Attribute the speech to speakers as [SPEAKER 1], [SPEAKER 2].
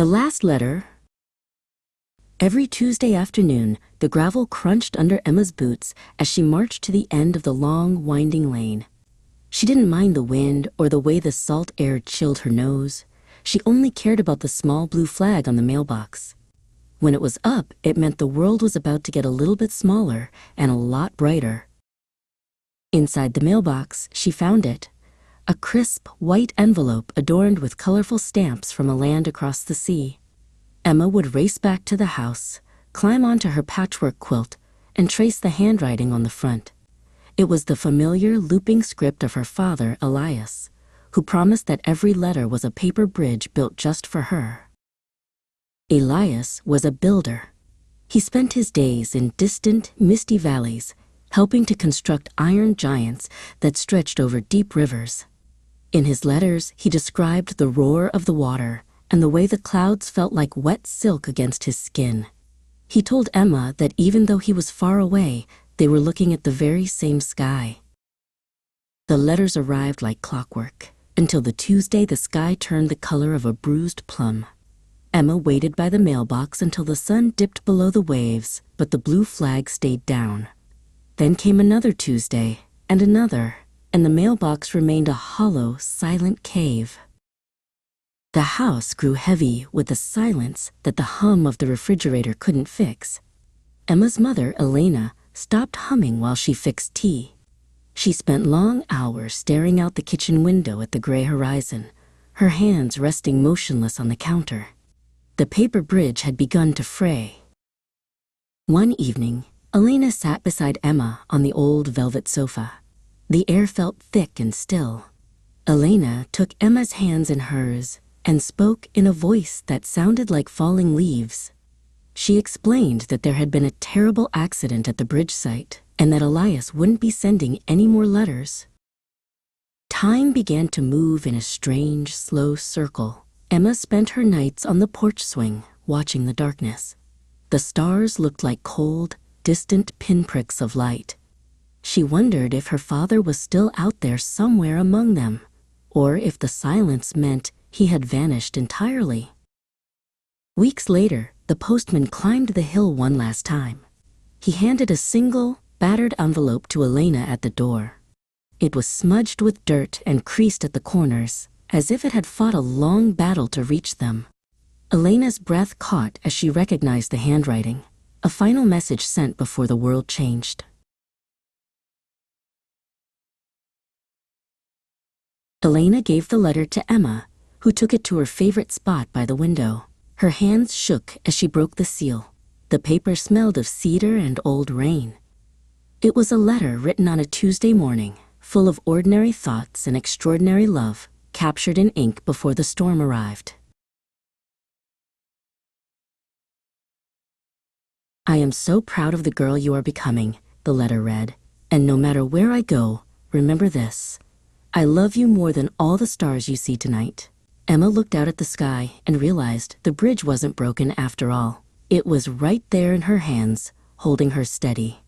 [SPEAKER 1] The last letter. Every Tuesday afternoon, the gravel crunched under Emma's boots as she marched to the end of the long, winding lane. She didn't mind the wind or the way the salt air chilled her nose. She only cared about the small blue flag on the mailbox. When it was up, it meant the world was about to get a little bit smaller and a lot brighter. Inside the mailbox, she found it. A crisp, white envelope adorned with colorful stamps from a land across the sea. Emma would race back to the house, climb onto her patchwork quilt, and trace the handwriting on the front. It was the familiar looping script of her father, Elias, who promised that every letter was a paper bridge built just for her. Elias was a builder. He spent his days in distant, misty valleys, helping to construct iron giants that stretched over deep rivers. In his letters, he described the roar of the water and the way the clouds felt like wet silk against his skin. He told Emma that even though he was far away, they were looking at the very same sky. The letters arrived like clockwork, until the Tuesday the sky turned the color of a bruised plum. Emma waited by the mailbox until the sun dipped below the waves, but the blue flag stayed down. Then came another Tuesday, and another, and the mailbox remained a hollow, silent cave. The house grew heavy with a silence that the hum of the refrigerator couldn't fix. Emma's mother, Elena, stopped humming while she fixed tea. She spent long hours staring out the kitchen window at the gray horizon, her hands resting motionless on the counter. The paper bridge had begun to fray. One evening, Elena sat beside Emma on the old velvet sofa. The air felt thick and still. Elena took Emma's hands in hers and spoke in a voice that sounded like falling leaves. She explained that there had been a terrible accident at the bridge site and that Elias wouldn't be sending any more letters. Time began to move in a strange, slow circle. Emma spent her nights on the porch swing, watching the darkness. The stars looked like cold, distant pinpricks of light. She wondered if her father was still out there somewhere among them, or if the silence meant he had vanished entirely. Weeks later, the postman climbed the hill one last time. He handed a single, battered envelope to Elena at the door. It was smudged with dirt and creased at the corners, as if it had fought a long battle to reach them. Elena's breath caught as she recognized the handwriting, a final message sent before the world changed. Elena gave the letter to Emma, who took it to her favorite spot by the window. Her hands shook as she broke the seal. The paper smelled of cedar and old rain. It was a letter written on a Tuesday morning, full of ordinary thoughts and extraordinary love, captured in ink before the storm arrived. I am so proud of the girl you are becoming, the letter read, and no matter where I go, remember this. I love you more than all the stars you see tonight. Emma looked out at the sky and realized the bridge wasn't broken after all. It was right there in her hands, holding her steady.